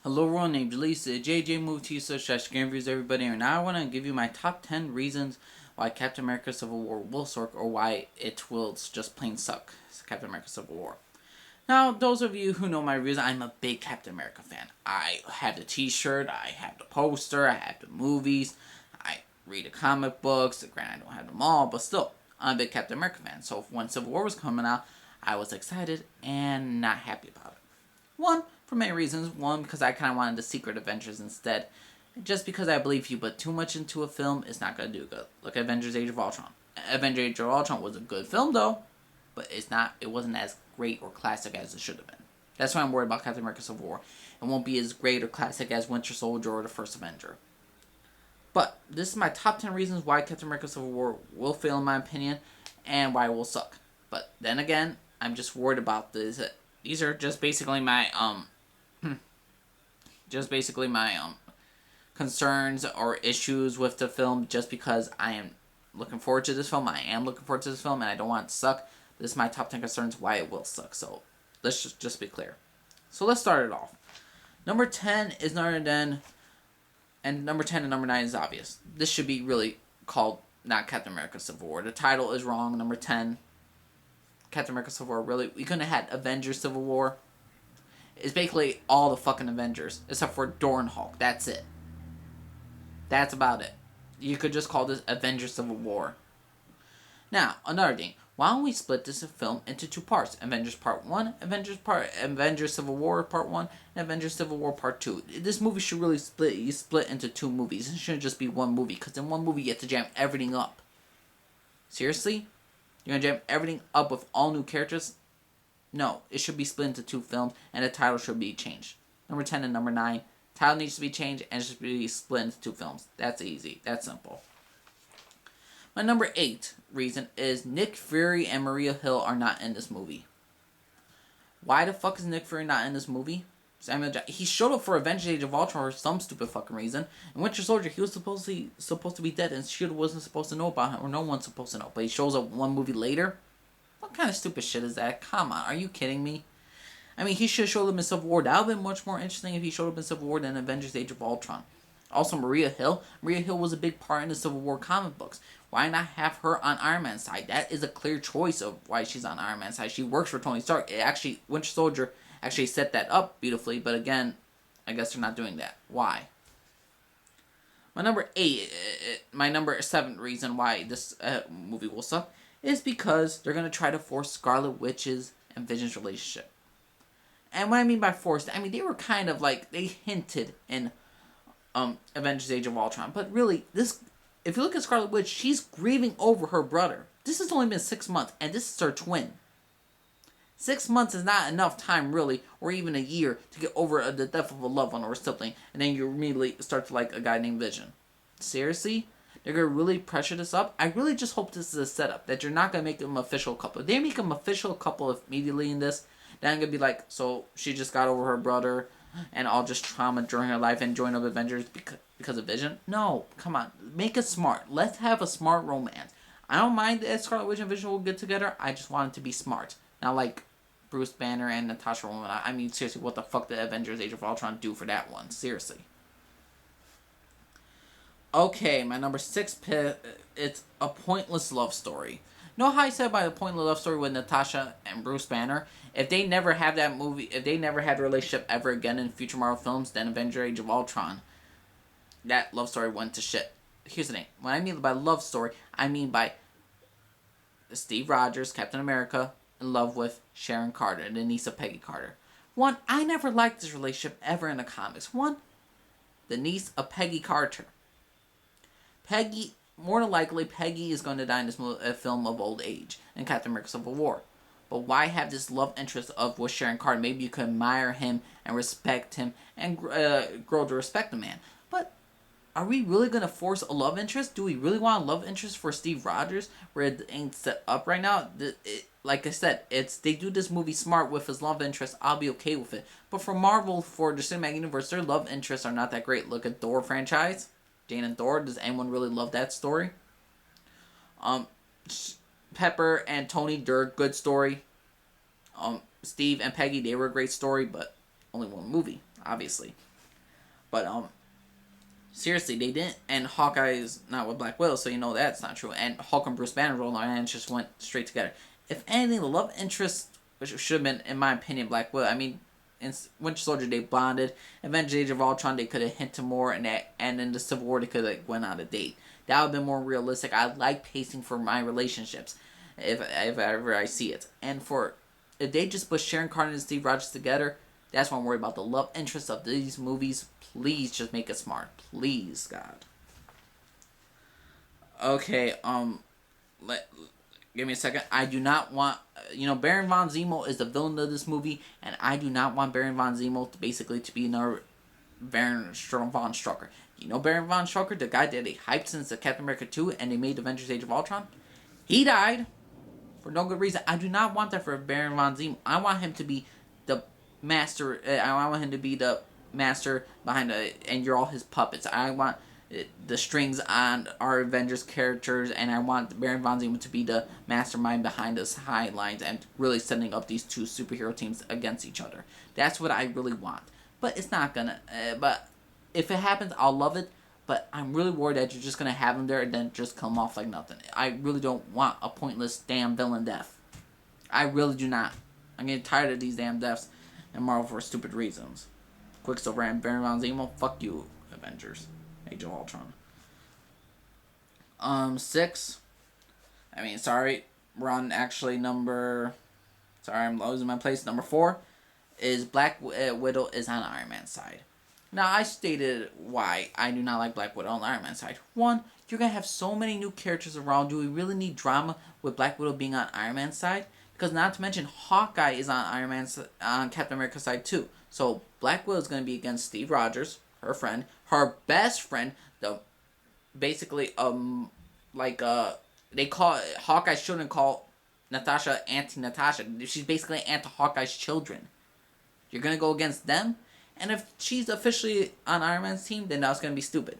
Hello everyone, named Lisa. JJ moved to you such as game reviews everybody, and now I want to give you my top 10 reasons why Captain America Civil War will suck or why it will just plain suck. Captain America Civil War. Now, those of you who know my reviews, I'm a big Captain America fan. I have the t-shirt, I have the poster, I have the movies, I read the comic books. Granted, I don't have them all, but still, I'm a big Captain America fan. So when Civil War was coming out, I was excited and not happy about it. One, for many reasons. One, because I kind of wanted the Secret Avengers instead. Just because I believe if you put too much into a film, it's not going to do good. Look at Avengers Age of Ultron. Avengers Age of Ultron was a good film, though, but it wasn't as great or classic as it should have been. That's why I'm worried about Captain America Civil War. It won't be as great or classic as Winter Soldier or the First Avenger. But this is my top 10 reasons why Captain America Civil War will fail in my opinion, and why it will suck. But then again, I'm just worried about this. These are just basically my concerns or issues with the film, just because I am looking forward to this film. I am looking forward to this film, and I don't want it to suck. This is my top 10 concerns why it will suck. So let's just be clear. So let's start it off. Number 10 is none other and number 10 and number 9 is obvious. This should be really called not Captain America Civil War. The title is wrong. Number 10, Captain America Civil War. Really, we couldn't have had Avengers Civil War. It's basically all the fucking Avengers, except for Thor and Hulk. That's it. That's about it. You could just call this Avengers Civil War. Now, another thing. Why don't we split this film into two parts? Avengers Part 1, Avengers Civil War Part 1, and Avengers Civil War Part 2. This movie should really split into two movies. It shouldn't just be one movie, because in one movie you have to jam everything up. Seriously? You're going to jam everything up with all new characters? No, it should be split into two films, and the title should be changed. Number 10 and number 9. Title needs to be changed, and it should be split into two films. That's easy. That's simple. My number 8 reason is Nick Fury and Maria Hill are not in this movie. Why the fuck is Nick Fury not in this movie? He showed up for Avengers Age of Ultron for some stupid fucking reason. And Winter Soldier, he was supposed to be dead, and S.H.I.E.L.D. wasn't supposed to know about him, or no one's supposed to know. But he shows up one movie later? What kind of stupid shit is that? Come on, are you kidding me? I mean, he should have showed up in Civil War. That would have been much more interesting if he showed up in Civil War than Avengers Age of Ultron. Also, Maria Hill. Maria Hill was a big part in the Civil War comic books. Why not have her on Iron Man's side? That is a clear choice of why she's on Iron Man's side. She works for Tony Stark. Winter Soldier actually set that up beautifully, but again, I guess they're not doing that. Why? My number 7 reason why this movie will suck is because they're going to try to force Scarlet Witch's and Vision's relationship. And what I mean by forced, I mean they were kind of like, they hinted in Avengers Age of Ultron. But really, if you look at Scarlet Witch, she's grieving over her brother. This has only been 6 months, and this is her twin. 6 months is not enough time, really, or even a year, to get over the death of a loved one or a sibling, and then you immediately start to like a guy named Vision. Seriously? They're going to really pressure this up? I really just hope this is a setup, that you're not going to make them official couple. If they make them official couple immediately in this, then I'm going to be like, so she just got over her brother, and all just trauma during her life and join up Avengers because of Vision? No, come on. Make it smart. Let's have a smart romance. I don't mind that Scarlet Witch and Vision will get together. I just want it to be smart. Not like Bruce Banner and Natasha Romanoff. I mean, seriously, what the fuck did Avengers Age of Ultron do for that one? Seriously. Okay, my number 6 pick, it's a pointless love story. Know how I said about a pointless love story with Natasha and Bruce Banner? If they never have that movie, if they never had a relationship ever again in future Marvel films, then Avengers Age of Ultron, that love story went to shit. Here's the thing. What I mean by love story, I mean by Steve Rogers, Captain America, in love with Sharon Carter, the niece of Peggy Carter. One, I never liked this relationship ever in the comics. One, the niece of Peggy Carter. More than likely, Peggy is going to die in this film of old age in Captain America Civil War. But why have this love interest with Sharon Carter? Maybe you could admire him and respect him and grow to respect the man. But are we really going to force a love interest? Do we really want a love interest for Steve Rogers where it ain't set up right now? Like I said, they do this movie smart with his love interest. I'll be okay with it. But for Marvel, for the cinematic universe, their love interests are not that great. Look at Thor franchise. Jane and Thor. Does anyone really love that story? Pepper and Tony, they're a good story. Steve and Peggy, they were a great story, but only one movie, obviously. But seriously, they didn't. And Hawkeye is not with Black Widow, so you know that's not true. And Hulk and Bruce Banner rolled on and just went straight together. If anything, the love interest, which should have been, in my opinion, Black Widow. I mean, in Winter Soldier they bonded. Avengers: Age of Ultron they could have hinted more, and in the Civil War they could have went on a date. That would have been more realistic. I like pacing for my relationships, if ever I see it. And for if they just put Sharon Carter and Steve Rogers together, that's what I'm worried about. The love interest of these movies. Please just make it smart. Please, God. Okay, give me a second. I do not want, Baron von Zemo is the villain of this movie, and I do not want Baron von Zemo to be another Baron von Strucker. You know Baron von Strucker, the guy that they hyped since the Captain America 2 and they made Avengers: Age of Ultron? He died for no good reason. I do not want that for Baron von Zemo. I want him to be the master. I want him to be the master behind and you're all his puppets. I want the strings on our Avengers characters, and I want Baron von Zemo to be the mastermind behind us high lines and really setting up these two superhero teams against each other. That's what I really want. But it's not gonna. But if it happens, I'll love it. But I'm really worried that you're just gonna have him there and then just come off like nothing. I really don't want a pointless damn villain death. I really do not. I'm getting tired of these damn deaths in Marvel for stupid reasons. Quicksilver and Baron von Zemo, fuck you, Avengers: Age of Ultron. 6. I mean, sorry, we're on actually number. Sorry, I'm losing my place. Number 4 is Black Widow is on Iron Man's side. Now, I stated why I do not like Black Widow on Iron Man's side. One, you're gonna have so many new characters around. Do we really need drama with Black Widow being on Iron Man's side? Because not to mention, Hawkeye is on Captain America's side too. So Black Widow is going to be against Steve Rogers, her friend, her best friend. The basically they call Hawkeye shouldn't call Natasha Auntie Natasha. She's basically Aunt Hawkeye's children. You're going to go against them, and if she's officially on Iron Man's team, then that's going to be stupid.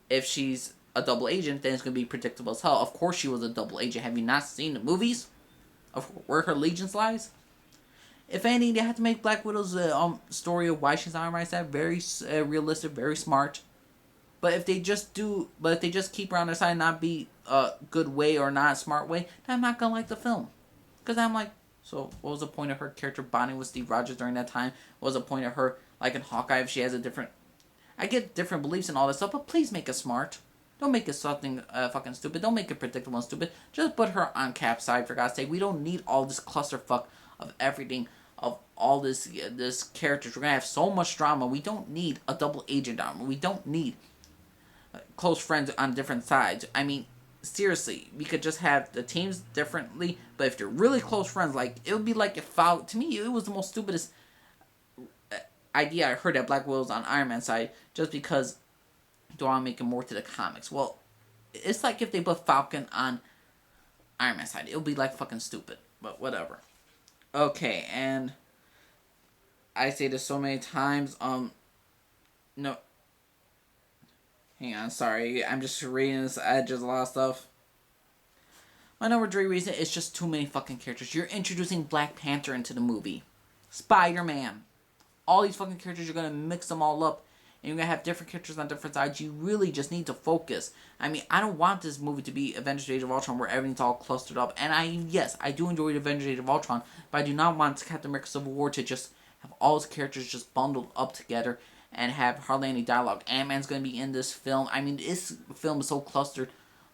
If she's a double agent, then it's going to be predictable as hell. Of course, she was a double agent. Have you not seen the movies of where her allegiance lies? If anything, they have to make Black Widow's story of why she's on Iron Man's side very realistic, very smart. But if they just keep her on their side and not be a good way or not a smart way, then I'm not gonna like the film. Because I'm like, so what was the point of her character bonding with Steve Rogers during that time? What was the point of her, like in Hawkeye, if she has a different... I get different beliefs and all that stuff, but please make it smart. Don't make it something fucking stupid. Don't make it predictable and stupid. Just put her on Cap's side, for God's sake. We don't need all this clusterfuck of everything, of all this characters. We're gonna have so much drama. We don't need a double agent drama. We don't need close friends on different sides. I mean, seriously, we could just have the teams differently. But if you're really close friends, like it would be like if to me it was the most stupidest idea I heard that Black Widow's on Iron Man's side, just because do I want to make it more to the comics. Well, it's like if they put Falcon on Iron Man's side. It would be like fucking stupid. But whatever. Okay, and I say this so many times. No. Hang on, sorry. I'm just reading this. I just lost stuff. My number 3 reason is just too many fucking characters. You're introducing Black Panther into the movie. Spider-Man. All these fucking characters, you're gonna mix them all up. And you're gonna have different characters on different sides. You really just need to focus. I mean, I don't want this movie to be Avengers: Age of Ultron where everything's all clustered up. And I do enjoy Avengers: Age of Ultron, but I do not want Captain America: Civil War to just have all his characters just bundled up together and have hardly any dialogue. Ant-Man's gonna be in this film. I mean, this film is so clustered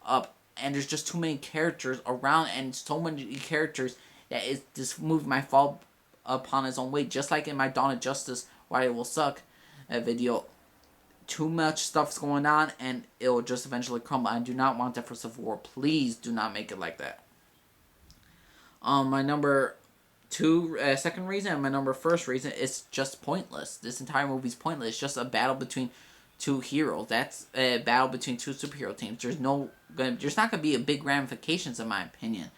up, and there's just too many characters around, and so many characters that this movie might fall upon its own weight. Just like in my Dawn of Justice, Why It Will Suck video. Too much stuff's going on, and it'll just eventually crumble. I do not want that for Civil War. Please do not make it like that. My number 2, second reason, and my number 1st reason, it's just pointless. This entire movie's pointless. It's just a battle between two heroes. That's a battle between two superhero teams. There's not gonna be a big ramifications, in my opinion,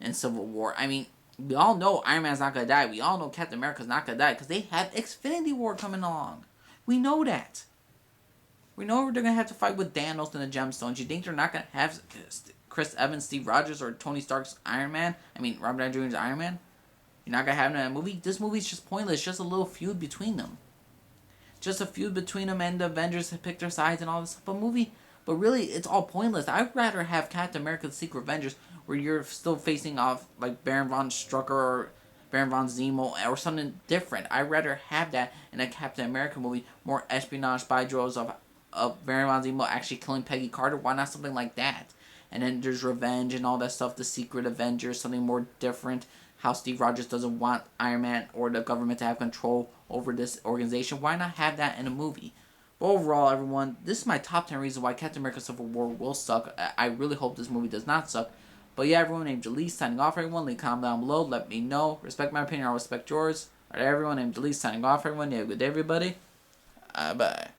in Civil War. I mean, we all know Iron Man's not gonna die. We all know Captain America's not gonna die because they have Infinity War coming along. We know that. We know they're going to have to fight with Thanos and the Gemstones. You think they're not going to have Chris Evans, Steve Rogers, or Tony Stark's Iron Man? I mean, Robert Downey Jr.'s Iron Man? You're not going to have them in that movie? This movie's just pointless. Just a little feud between them. just a feud between them, and the Avengers have picked their sides and all this stuff. But really, it's all pointless. I'd rather have Captain America: The Secret Avengers, where you're still facing off like Baron von Strucker or Baron von Zemo or something different. I'd rather have that in a Captain America movie, more espionage spy drills of Baron von Zemo actually killing Peggy Carter. Why not something like that? And then there's revenge and all that stuff. The Secret Avengers, something more different. How Steve Rogers doesn't want Iron Man or the government to have control over this organization. Why not have that in a movie? But overall, everyone, this is my top 10 reasons why Captain America Civil War will suck. I really hope this movie does not suck. But yeah, everyone, named Jalise signing off, everyone. Leave a comment down below. Let me know. Respect my opinion. I'll respect yours. Alright, everyone, named Jalise signing off, everyone. You have a good day, everybody. Bye.